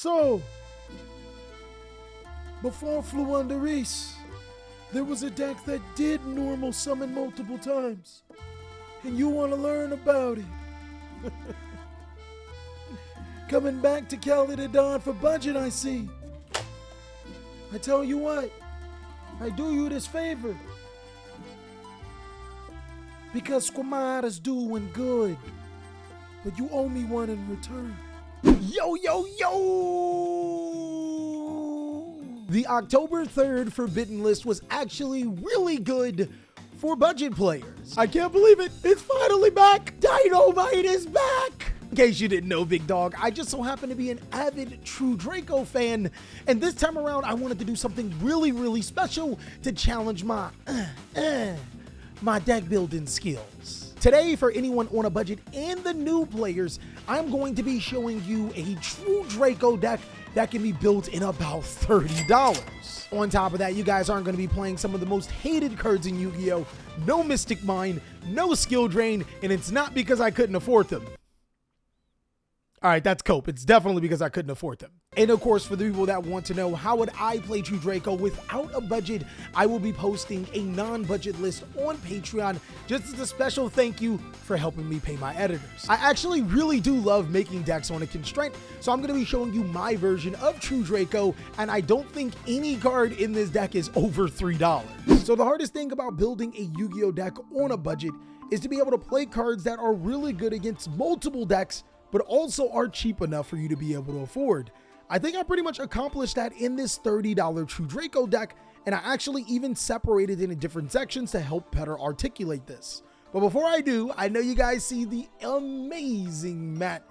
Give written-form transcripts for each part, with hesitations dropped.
So, before Flew Under Ice, there was a deck that did normal summon multiple times. And you want to learn about it. Coming back to Caledon for budget, I see. I tell you what, I do you this favor. Because Squamata's doing good. But you owe me one in return. Yo, yo, yo! The October 3rd Forbidden List was actually really good for budget players. I can't believe it. It's finally back. Dynamite is back. In case you didn't know, big dog, I just so happen to be an avid True Draco fan. And this time around, I wanted to do something really, really special to challenge my deck building skills. Today, for anyone on a budget and the new players, I'm going to be showing you a True Draco deck that can be built in about $30. On top of that, you guys aren't going to be playing some of the most hated cards in Yu-Gi-Oh! No Mystic Mine, no Skill Drain, and it's not because I couldn't afford them. All right, that's cope. It's definitely because I couldn't afford them. And of course, for the people that want to know how would I play True Draco without a budget, I will be posting a non-budget list on Patreon just as a special thank you for helping me pay my editors. I actually really do love making decks on a constraint, so I'm going to be showing you my version of True Draco, and I don't think any card in this deck is over $3. So the hardest thing about building a Yu-Gi-Oh deck on a budget is to be able to play cards that are really good against multiple decks, but also are cheap enough for you to be able to afford. I think I pretty much accomplished that in this $30 True Draco deck, and I actually even separated it into different sections to help better articulate this. But before I do, I know you guys see the amazing mat.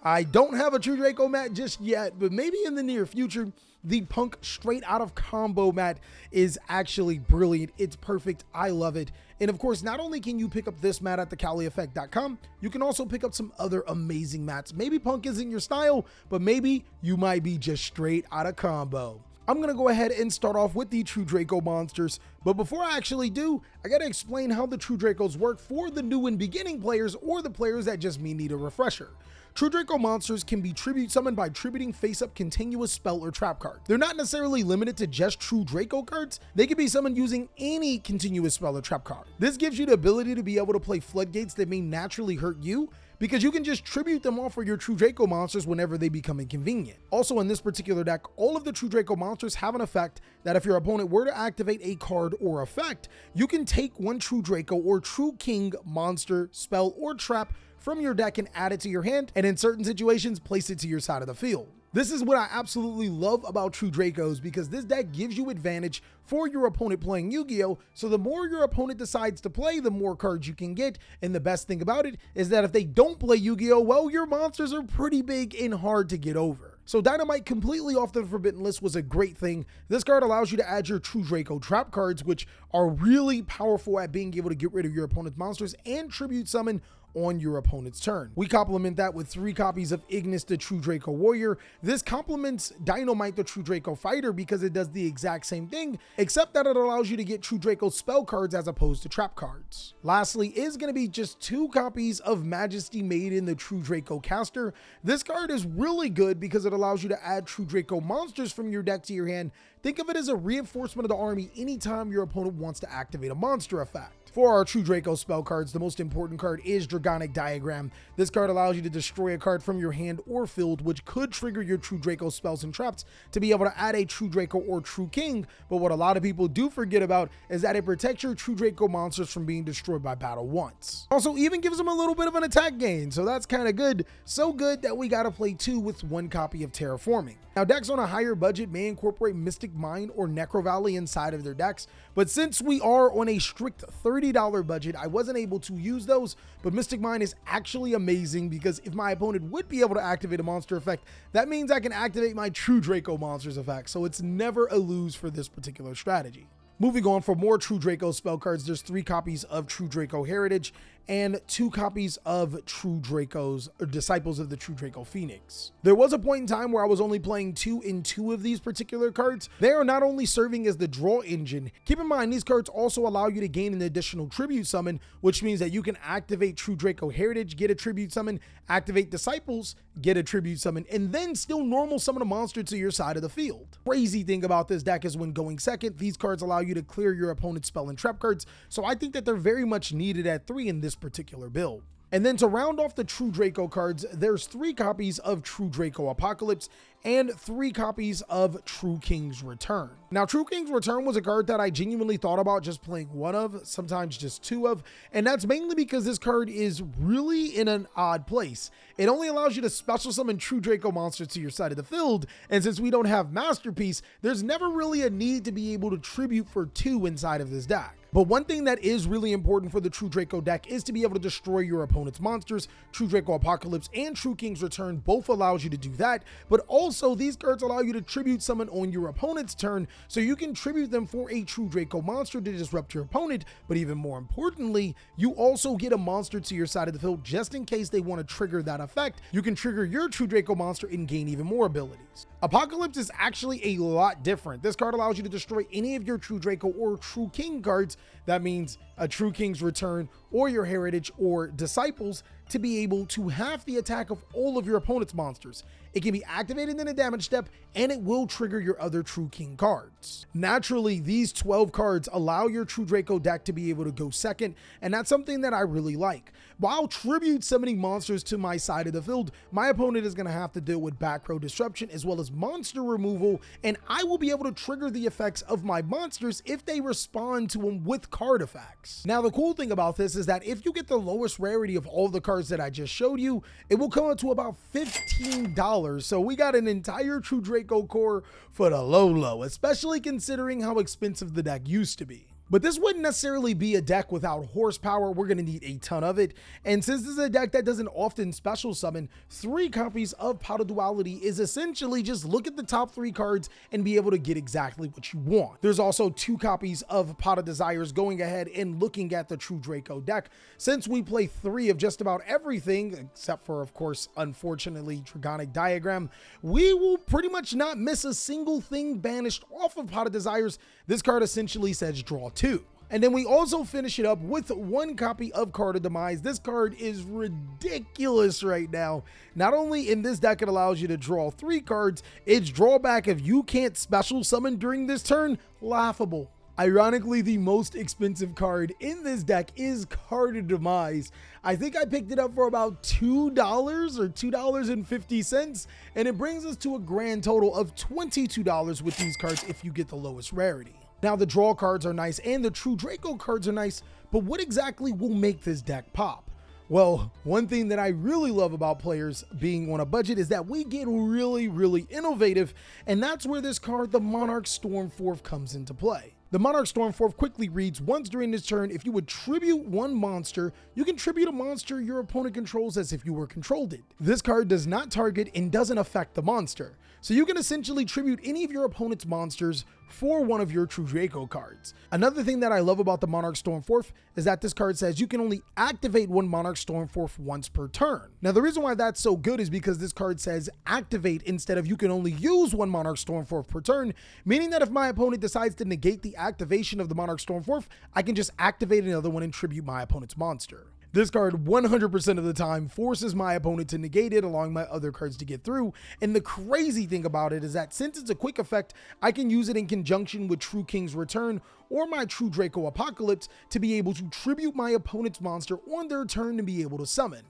I don't have a True Draco mat just yet, but maybe in the near future. The Punk Straight Out of Combo mat is actually brilliant. It's perfect. I love it. And of course, not only can you pick up this mat at TheCaliEffect.com, you can also pick up some other amazing mats. Maybe Punk isn't your style, but maybe you might be just straight out of combo. I'm going to go ahead and start off with the True Draco monsters, but before I actually do, I got to explain how the True Dracos work for the new and beginning players or the players that just may need a refresher. True Draco monsters can be tribute summoned by tributing face-up continuous spell or trap card. They're not necessarily limited to just True Draco cards. They can be summoned using any continuous spell or trap card. This gives you the ability to be able to play floodgates that may naturally hurt you, because you can just tribute them off for your True Draco monsters whenever they become inconvenient. Also, in this particular deck, all of the True Draco monsters have an effect that if your opponent were to activate a card or effect, you can take one True Draco or True King monster, spell, or trap from your deck and add it to your hand, and in certain situations, place it to your side of the field. This is what I absolutely love about True Dracos, because this deck gives you advantage for your opponent playing Yu-Gi-Oh! So the more your opponent decides to play, the more cards you can get. And the best thing about it is that if they don't play Yu-Gi-Oh! Well, your monsters are pretty big and hard to get over. So Dynamite completely off the Forbidden List was a great thing. This card allows you to add your True Draco trap cards, which are really powerful at being able to get rid of your opponent's monsters and tribute summon on your opponent's turn. We complement that with 3 copies of Ignis the True Draco Warrior. This complements Dynamite the True Draco Fighter because it does the exact same thing, except that it allows you to get True Draco spell cards as opposed to trap cards. Lastly is going to be just 2 copies of Majesty Maiden the True Draco Caster. This card is really good because it allows you to add True Draco monsters from your deck to your hand. Think of it as a reinforcement of the army anytime your opponent wants to activate a monster effect. For our True Draco spell cards, the most important card is Dragonic Diagram. This card allows you to destroy a card from your hand or field, which could trigger your True Draco spells and traps to be able to add a True Draco or True King. But what a lot of people do forget about is that it protects your True Draco monsters from being destroyed by battle once. Also, even gives them a little bit of an attack gain, so that's kind of good. So good that we got to play 2 with 1 copy of Terraforming. Now, decks on a higher budget may incorporate Mystic Mine or Necro Valley inside of their decks, but since we are on a strict $30 budget, I wasn't able to use those. But Mystic Mine is actually amazing because if my opponent would be able to activate a monster effect, that means I can activate my True Draco monsters effect, so it's never a lose for this particular strategy. Moving on, for more True Draco spell cards, there's 3 copies of True Draco Heritage, and 2 copies of True Dracos, or Disciples of the True Draco Phoenix. There was a point in time where I was only playing 2 in 2 of these particular cards. They are not only serving as the draw engine, keep in mind these cards also allow you to gain an additional tribute summon, which means that you can activate True Draco Heritage, get a tribute summon, activate Disciples, get a tribute summon, and then still normal summon a monster to your side of the field. Crazy thing about this deck is when going second, these cards allow you to clear your opponent's spell and trap cards, so I think that they're very much needed at 3 in this particular build. And then to round off the True Draco cards, there's 3 copies of True Draco Apocalypse and 3 copies of True King's Return. Now, True King's Return was a card that I genuinely thought about just playing 1 of, sometimes just 2 of, and that's mainly because this card is really in an odd place. It only allows you to special summon True Draco monsters to your side of the field, and since we don't have Masterpiece, there's never really a need to be able to tribute for 2 inside of this deck. But one thing that is really important for the True Draco deck is to be able to destroy your opponent's monsters. True Draco Apocalypse and True King's Return both allows you to do that, but also these cards allow you to tribute summon on your opponent's turn, so you can tribute them for a True Draco monster to disrupt your opponent, but even more importantly, you also get a monster to your side of the field just in case they want to trigger that effect. You can trigger your True Draco monster and gain even more abilities. Apocalypse is actually a lot different. This card allows you to destroy any of your True Draco or True King cards. That means a True King's Return or your Heritage or Disciples to be able to halve the attack of all of your opponent's monsters. It can be activated in a damage step, and it will trigger your other True King cards. Naturally, these 12 cards allow your True Draco deck to be able to go second, and that's something that I really like. While tribute summoning monsters to my side of the field, my opponent is going to have to deal with back row disruption as well as monster removal, and I will be able to trigger the effects of my monsters if they respond to them with card effects. Now, the cool thing about this is that if you get the lowest rarity of all the cards that I just showed you, it will come up to about $15. So we got an entire True Draco core for the low, especially considering how expensive the deck used to be. But this wouldn't necessarily be a deck without horsepower. We're going to need a ton of it. And since this is a deck that doesn't often special summon, 3 copies of Pot of Duality is essentially just look at the top 3 cards and be able to get exactly what you want. There's also 2 copies of Pot of Desires going ahead and looking at the True Draco deck. Since we play 3 of just about everything, except for, of course, unfortunately, Dragonic Diagram, we will pretty much not miss a single thing banished off of Pot of Desires. This card essentially says draw 2. And then we also finish it up with 1 copy of Card of Demise. This card is ridiculous right now. Not only in this deck it allows you to draw 3 cards, its drawback if you can't special summon during this turn, laughable. Ironically, the most expensive card in this deck is Card of Demise. I think I picked it up for about $2 or $2.50, and it brings us to a grand total of $22 with these cards if you get the lowest rarity. Now, the draw cards are nice and the True Draco cards are nice, but what exactly will make this deck pop? Well, one thing that I really love about players being on a budget is that we get really innovative, and that's where this card, the Monarch Stormforth, comes into play. The Monarch Stormforth quickly reads, once during this turn, if you would tribute 1 monster, you can tribute a monster your opponent controls as if you were controlled it. This card does not target and doesn't affect the monster, so you can essentially tribute any of your opponent's monsters for one of your True Draco cards. Another thing that I love about the Monarch Stormforth is that this card says you can only activate 1 Monarch Stormforth once per turn. Now, the reason why that's so good is because this card says activate instead of you can only use 1 Monarch Stormforth per turn, meaning that if my opponent decides to negate the activation of the Monarch Stormforth, I can just activate another one and tribute my opponent's monster. This card 100% of the time forces my opponent to negate it, allowing my other cards to get through. And the crazy thing about it is that since it's a quick effect, I can use it in conjunction with True King's Return or my True Draco Apocalypse to be able to tribute my opponent's monster on their turn to be able to summon.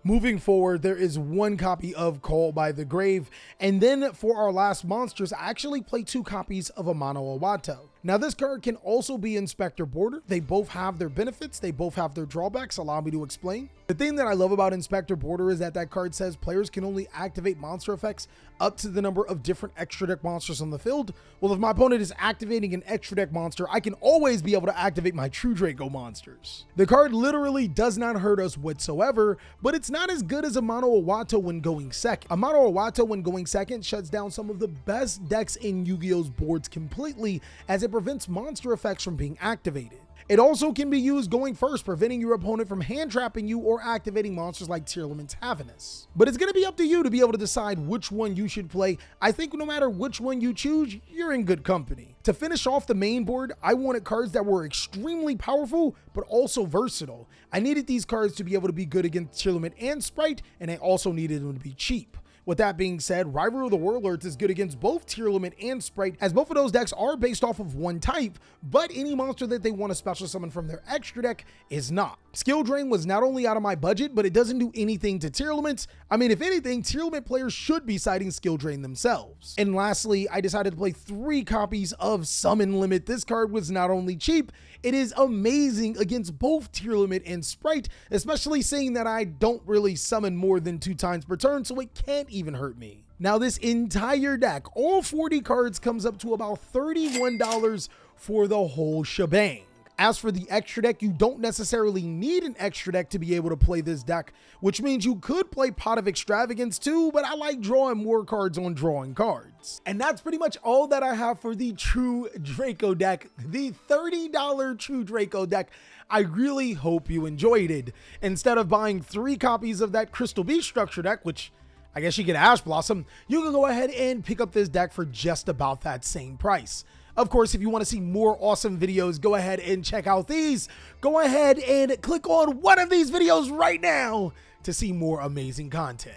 Moving forward, there is 1 copy of Call by the Grave, and then for our last monsters, I actually play 2 copies of Amano Awato. Now, this card can also be Inspector Border. They both have their benefits, they both have their drawbacks. Allow me to explain. The thing that I love about Inspector Border is that that card says players can only activate monster effects up to the number of different extra deck monsters on the field. Well, if my opponent is activating an extra deck monster, I can always be able to activate my True Draco monsters. The card literally does not hurt us whatsoever, but it's not as good as Amano Awato when going second. Amano Awato when going second shuts down some of the best decks in Yu-Gi-Oh's boards completely, as it prevents monster effects from being activated. It also can be used going first, preventing your opponent from hand trapping you or activating monsters like Tearlament's Havinous. But it's going to be up to you to be able to decide which one you should play. I think no matter which one you choose, you're in good company. To finish off the main board, I wanted cards that were extremely powerful, but also versatile. I needed these cards to be able to be good against Tearlament and Sprite, and I also needed them to be cheap. With that being said, Rivalry of the Warlords is good against both Tearlament and Sprite, as both of those decks are based off of one type, but any monster that they want to special summon from their extra deck is not. Skill Drain was not only out of my budget, but it doesn't do anything to Tearlament. I mean, if anything, Tearlament players should be citing Skill Drain themselves. And lastly, I decided to play 3 copies of Summon Limit. This card was not only cheap, it is amazing against both Tearlament and Sprite, especially seeing that I don't really summon more than 2 times per turn, so it can't even hurt me. Now, this entire deck, all 40 cards, comes up to about $31 for the whole shebang. As for the extra deck, you don't necessarily need an extra deck to be able to play this deck, which means you could play Pot of Extravagance too, but I like drawing more cards on drawing cards. And that's pretty much all that I have for the True Draco deck, the $30 True Draco deck. I really hope you enjoyed it. Instead of buying 3 copies of that Crystal Beast structure deck, which I guess you get Ash Blossom, you can go ahead and pick up this deck for just about that same price. Of course, if you want to see more awesome videos, go ahead and check out these. Go ahead and click on one of these videos right now to see more amazing content.